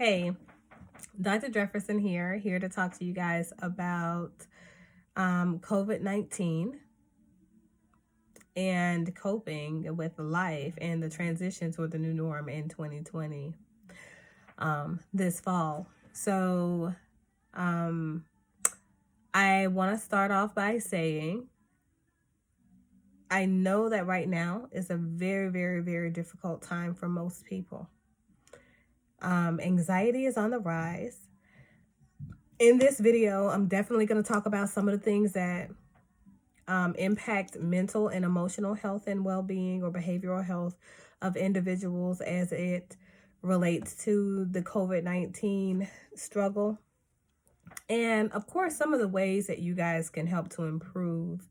Hey, Dr. Jefferson here to talk to you guys about COVID-19 and coping with life and the transition toward the new norm in 2020 this fall. So, um, I want to start off by saying I know that right now is a very, very, very difficult time for most people. Anxiety is on the rise. In this video, I'm definitely going to talk about some of the things that impact mental and emotional health and well-being or behavioral health of individuals as it relates to the COVID-19 struggle. And of course, some of the ways that you guys can help to improve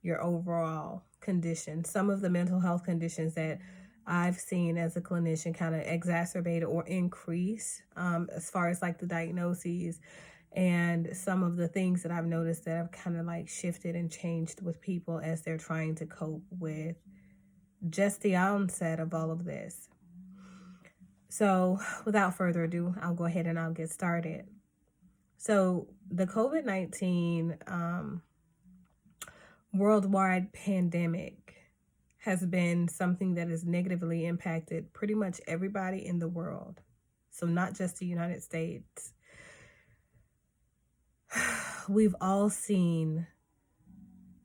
your overall condition. Some of the mental health conditions that I've seen as a clinician kind of exacerbate or increase as far as like the diagnoses and some of the things that I've noticed that have kind of like shifted and changed with people as they're trying to cope with just the onset of all of this. So without further ado, I'll go ahead and I'll get started. So the COVID-19 worldwide pandemic has been something that has negatively impacted pretty much everybody in the world. So not just the United States. We've all seen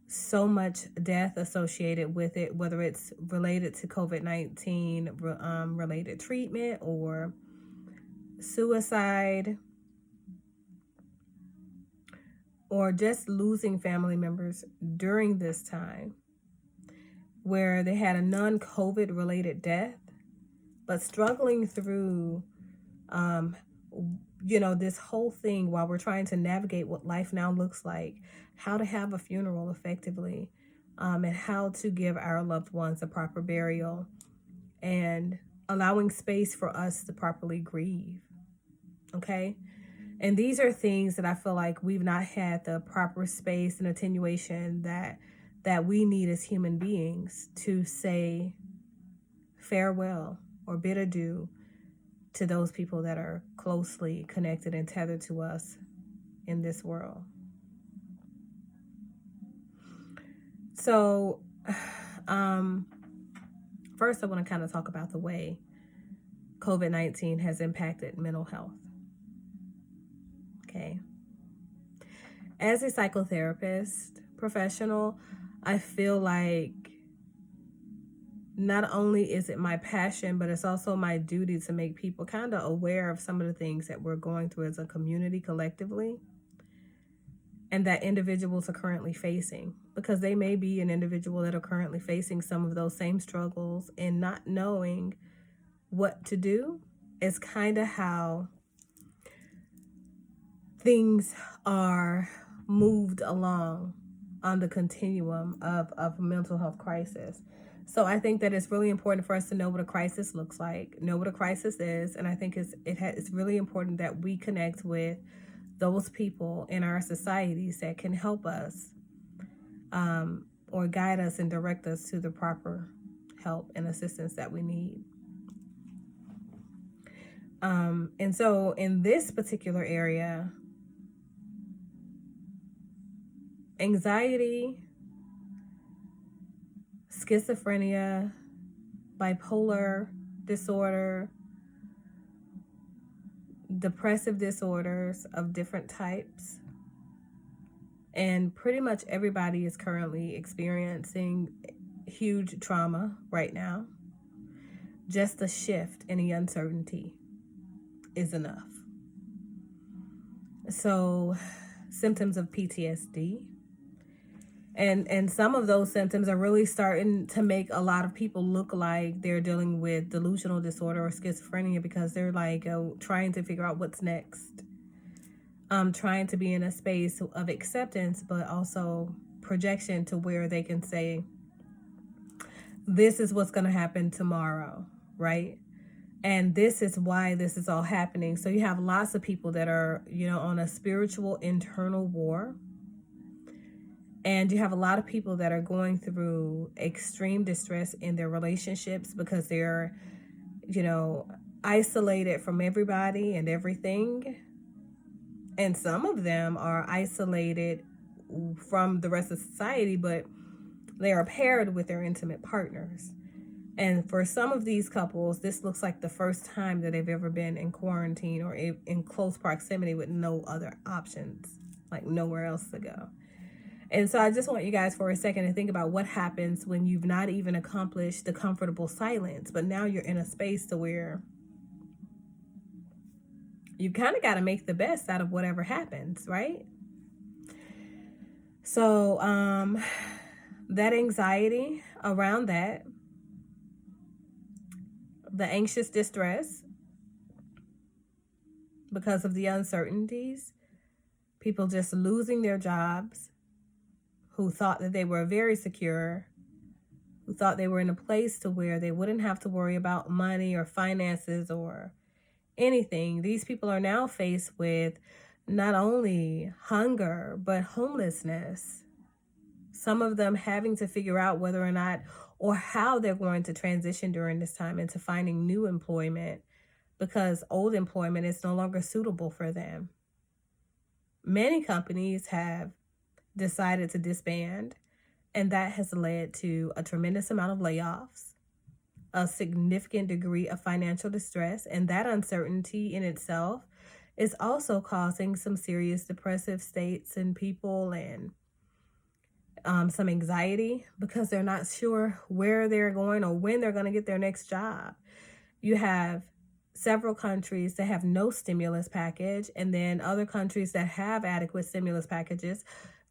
so much death associated with it, whether it's related to COVID-19 related treatment or suicide or just losing family members during this time where they had a non-COVID related death, but struggling through this whole thing while we're trying to navigate what life now looks like, how to have a funeral effectively, and how to give our loved ones a proper burial, and allowing space for us to properly grieve. Okay? And these are things that I feel like we've not had the proper space and attenuation that we need as human beings to say farewell or bid adieu to those people that are closely connected and tethered to us in this world. So, first I want to kind of talk about the way COVID-19 has impacted mental health. Okay. As a psychotherapist professional, I feel like not only is it my passion, but it's also my duty to make people kind of aware of some of the things that we're going through as a community collectively and that individuals are currently facing, because they may be an individual that are currently facing some of those same struggles, and not knowing what to do is kind of how things are moved along on the continuum of mental health crisis. So I think that it's really important for us to know what a crisis looks like, know what a crisis is, and I think it's really important that we connect with those people in our societies that can help us or guide us and direct us to the proper help and assistance that we need. And so in this particular area, anxiety, schizophrenia, bipolar disorder, depressive disorders of different types, and pretty much everybody is currently experiencing huge trauma right now. Just the shift and the uncertainty is enough. So, symptoms of PTSD. And some of those symptoms are really starting to make a lot of people look like they're dealing with delusional disorder or schizophrenia, because they're like trying to figure out what's next. Trying to be in a space of acceptance, but also projection to where they can say, this is what's going to happen tomorrow, right? And this is why this is all happening. So you have lots of people that are, on a spiritual internal war. And you have a lot of people that are going through extreme distress in their relationships because they're, isolated from everybody and everything. And some of them are isolated from the rest of society, but they are paired with their intimate partners. And for some of these couples, this looks like the first time that they've ever been in quarantine or in close proximity with no other options, like nowhere else to go. And so I just want you guys for a second to think about what happens when you've not even accomplished the comfortable silence, but now you're in a space to where you kind of got to make the best out of whatever happens, right? So that anxiety around that, the anxious distress because of the uncertainties, people just losing their jobs, who thought that they were very secure, who thought they were in a place to where they wouldn't have to worry about money or finances or anything. These people are now faced with not only hunger, but homelessness. Some of them having to figure out whether or not or how they're going to transition during this time into finding new employment because old employment is no longer suitable for them. Many companies have decided to disband, and that has led to a tremendous amount of layoffs, a significant degree of financial distress, and that uncertainty in itself is also causing some serious depressive states in people and some anxiety because they're not sure where they're going or when they're going to get their next job. You have several countries that have no stimulus package, and then other countries that have adequate stimulus packages.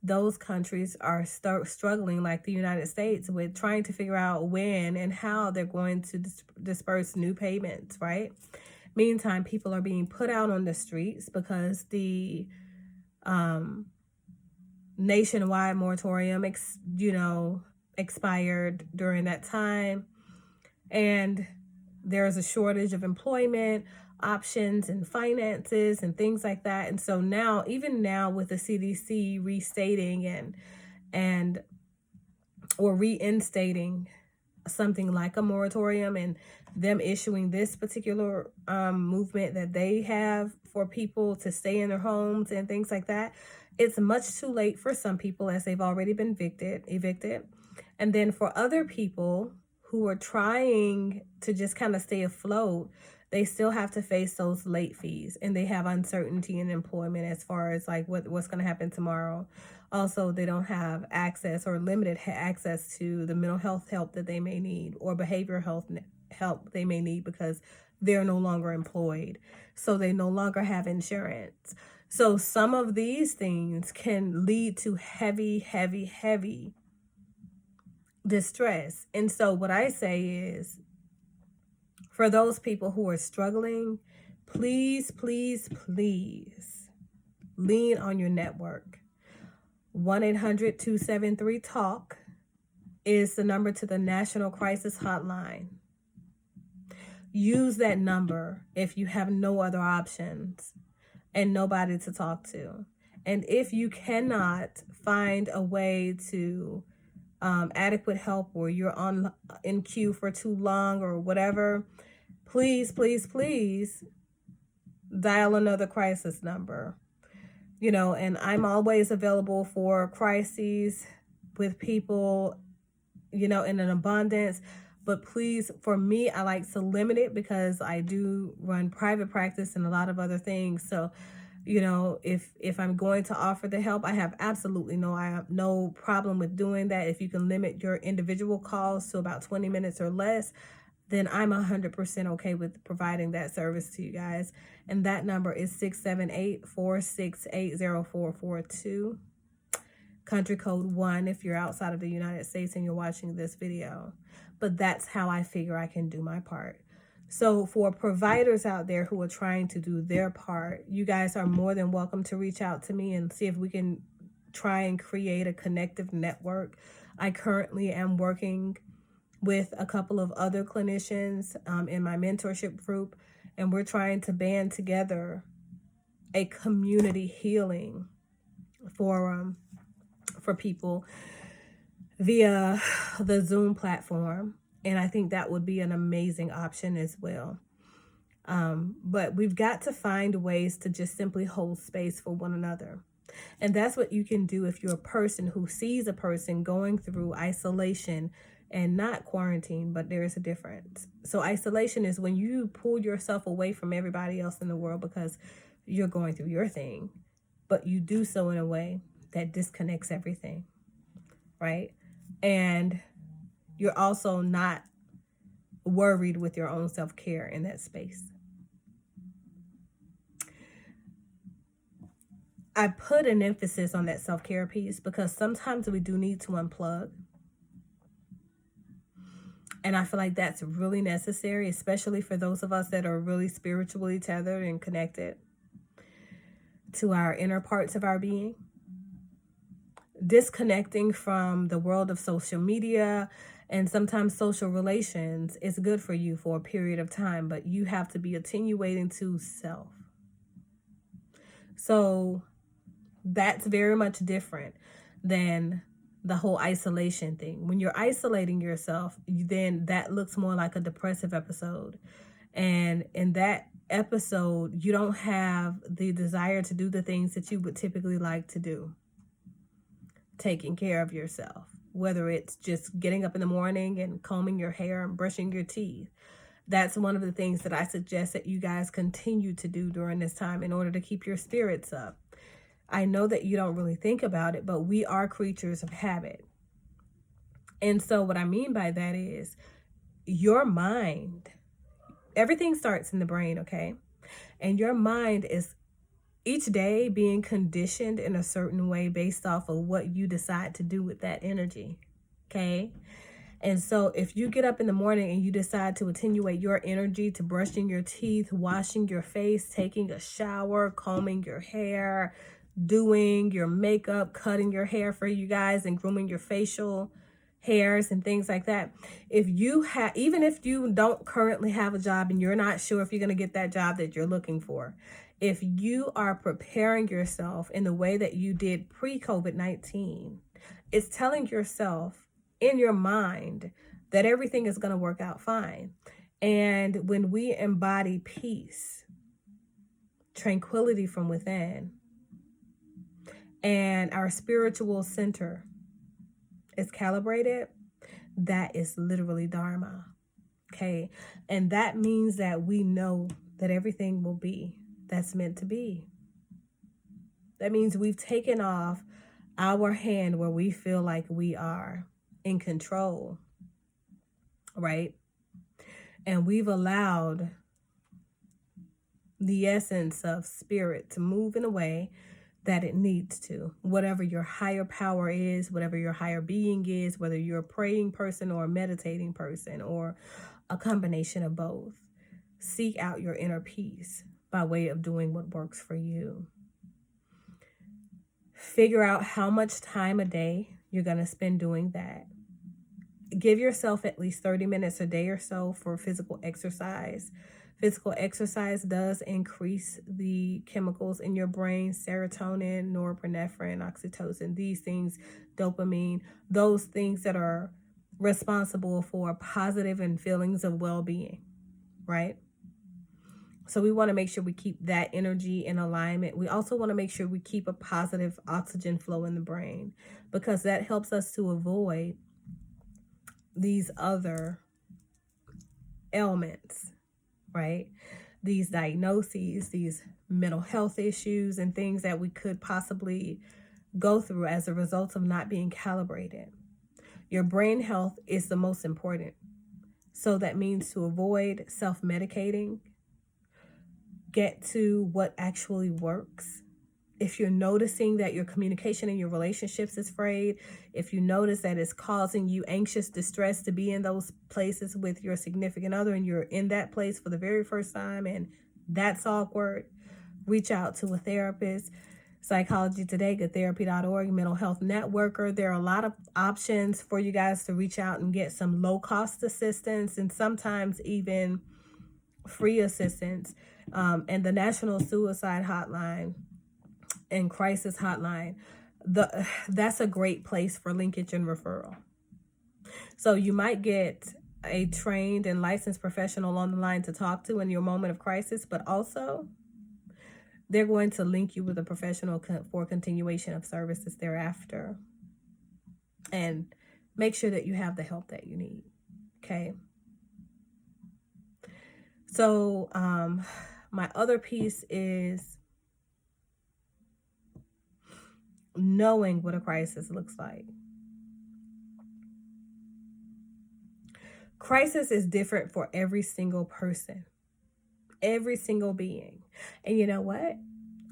Those countries are struggling, like the United States, with trying to figure out when and how they're going to disperse new payments, right? Meantime, people are being put out on the streets because the nationwide moratorium, expired during that time. And there's a shortage of employment options and finances and things like that. And so now, even now with the CDC restating and or reinstating something like a moratorium and them issuing this particular movement that they have for people to stay in their homes and things like that, it's much too late for some people as they've already been evicted. And then for other people who are trying to just kind of stay afloat, they still have to face those late fees, and they have uncertainty in employment as far as like what's going to happen tomorrow. Also, they don't have access or limited access to the mental health help that they may need or behavioral health help they may need because they're no longer employed. So they no longer have insurance. So some of these things can lead to heavy distress. And so what I say is, for those people who are struggling, please lean on your network. 1-800-273-TALK is the number to the National Crisis Hotline. Use that number if you have no other options and nobody to talk to. And if you cannot find a way to adequate help, or you're in queue for too long or whatever, please dial another crisis number. And I'm always available for crises with people, in an abundance. But please, for me, I like to limit it because I do run private practice and a lot of other things. So, if I'm going to offer the help, I have absolutely no problem with doing that. If you can limit your individual calls to about 20 minutes or less, then I'm 100% okay with providing that service to you guys. And that number is 678-468-0442. Country code 1 if you're outside of the United States and you're watching this video. But that's how I figure I can do my part. So for providers out there who are trying to do their part, you guys are more than welcome to reach out to me and see if we can try and create a connective network. I currently am working with a couple of other clinicians in my mentorship group, and we're trying to band together a community healing forum for people via the Zoom platform. And I think that would be an amazing option as well. But we've got to find ways to just simply hold space for one another. And that's what you can do if you're a person who sees a person going through isolation and not quarantine, but there is a difference. So isolation is when you pull yourself away from everybody else in the world because you're going through your thing, but you do so in a way that disconnects everything, right? And you're also not worried with your own self-care in that space. I put an emphasis on that self-care piece because sometimes we do need to unplug. And I feel like that's really necessary, especially for those of us that are really spiritually tethered and connected to our inner parts of our being. Disconnecting from the world of social media and sometimes social relations is good for you for a period of time, but you have to be attenuating to self. So that's very much different than the whole isolation thing. When you're isolating yourself, then that looks more like a depressive episode. And in that episode, you don't have the desire to do the things that you would typically like to do. Taking care of yourself, whether it's just getting up in the morning and combing your hair and brushing your teeth. That's one of the things that I suggest that you guys continue to do during this time in order to keep your spirits up. I know that you don't really think about it, but we are creatures of habit. And so what I mean by that is your mind, everything starts in the brain, okay? And your mind is each day being conditioned in a certain way based off of what you decide to do with that energy, okay? And so if you get up in the morning and you decide to attenuate your energy to brushing your teeth, washing your face, taking a shower, combing your hair, doing your makeup, cutting your hair for you guys, and grooming your facial hairs and things like that. If you have, even if you don't currently have a job and you're not sure if you're going to get that job that you're looking for, if you are preparing yourself in the way that you did pre-COVID-19, it's telling yourself in your mind that everything is going to work out fine. And when we embody peace, tranquility from within, and our spiritual center is calibrated, that is literally Dharma, okay? And that means that we know that everything will be that's meant to be. That means we've taken off our hand where we feel like we are in control, right? And we've allowed the essence of spirit to move in a way that it needs to. Whatever your higher power is, whatever your higher being is, whether you're a praying person or a meditating person or a combination of both, seek out your inner peace by way of doing what works for you. Figure out how much time a day you're going to spend doing that. Give yourself at least 30 minutes a day or so for physical exercise. Physical exercise does increase the chemicals in your brain, serotonin, norepinephrine, oxytocin, these things, dopamine, those things that are responsible for positive and feelings of well-being, right? So we want to make sure we keep that energy in alignment. We also want to make sure we keep a positive oxygen flow in the brain because that helps us to avoid these other ailments, right? These diagnoses, these mental health issues and things that we could possibly go through as a result of not being calibrated. Your brain health is the most important. So that means to avoid self-medicating, get to what actually works. If you're noticing that your communication in your relationships is frayed, if you notice that it's causing you anxious distress to be in those places with your significant other and you're in that place for the very first time and that's awkward, reach out to a therapist. Psychology Today, goodtherapy.org, mental health networker. There are a lot of options for you guys to reach out and get some low-cost assistance and sometimes even free assistance. And the National Suicide Hotline and Crisis Hotline, that's a great place for linkage and referral. So you might get a trained and licensed professional on the line to talk to in your moment of crisis, but also they're going to link you with a professional for continuation of services thereafter. And make sure that you have the help that you need. Okay. So, my other piece is knowing what a crisis looks like. Crisis is different for every single person, every single being. And you know what?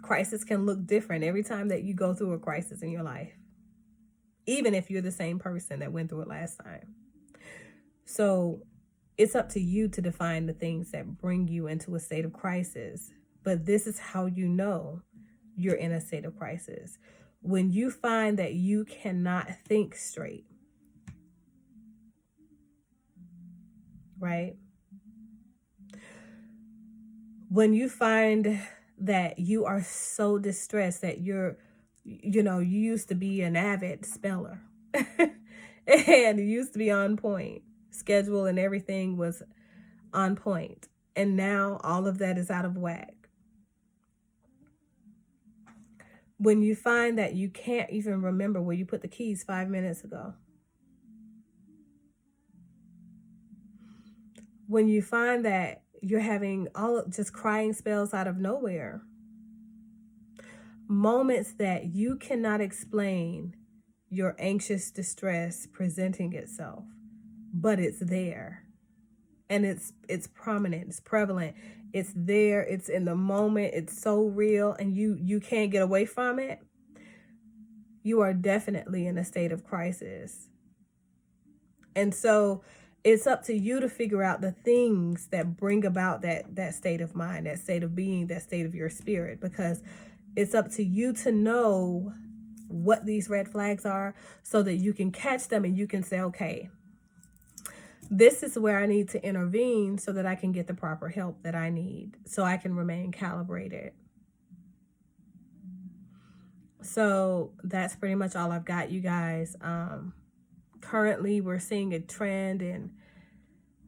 Crisis can look different every time that you go through a crisis in your life, even if you're the same person that went through it last time. So it's up to you to define the things that bring you into a state of crisis. But this is how you know you're in a state of crisis. When you find that you cannot think straight, right? When you find that you are so distressed that you used to be an avid speller and you used to be on point, schedule and everything was on point, and now all of that is out of whack. When you find that you can't even remember where you put the keys 5 minutes ago. When you find that you're having just crying spells out of nowhere. Moments that you cannot explain your anxious distress presenting itself, but it's there. And it's prominent, it's prevalent, it's there, it's in the moment, it's so real, and you can't get away from it. You are definitely in a state of crisis. And so it's up to you to figure out the things that bring about that state of mind, that state of being, that state of your spirit, because it's up to you to know what these red flags are so that you can catch them and you can say, okay, this is where I need to intervene so that I can get the proper help that I need, so I can remain calibrated. So that's pretty much all I've got, you guys. Currently, we're seeing a trend in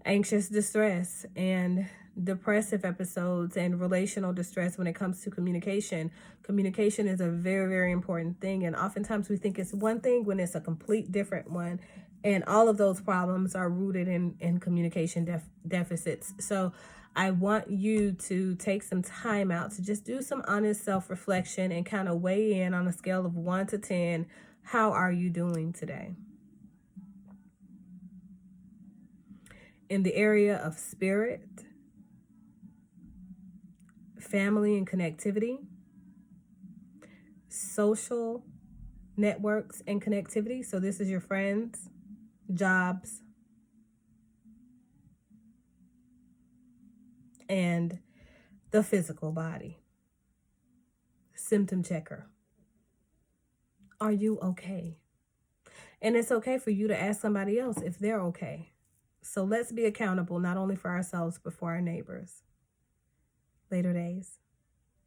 anxious distress and depressive episodes and relational distress when it comes to communication. Communication is a very, very important thing. And oftentimes we think it's one thing when it's a complete different one. And all of those problems are rooted in communication deficits. So I want you to take some time out to just do some honest self-reflection and kind of weigh in on a scale of 1 to 10. How are you doing today? In the area of spirit, family and connectivity, social networks and connectivity. So this is your friends, jobs, and the physical body. Symptom checker. Are you okay? And it's okay for you to ask somebody else if they're okay. So let's be accountable, not only for ourselves, but for our neighbors. Later days.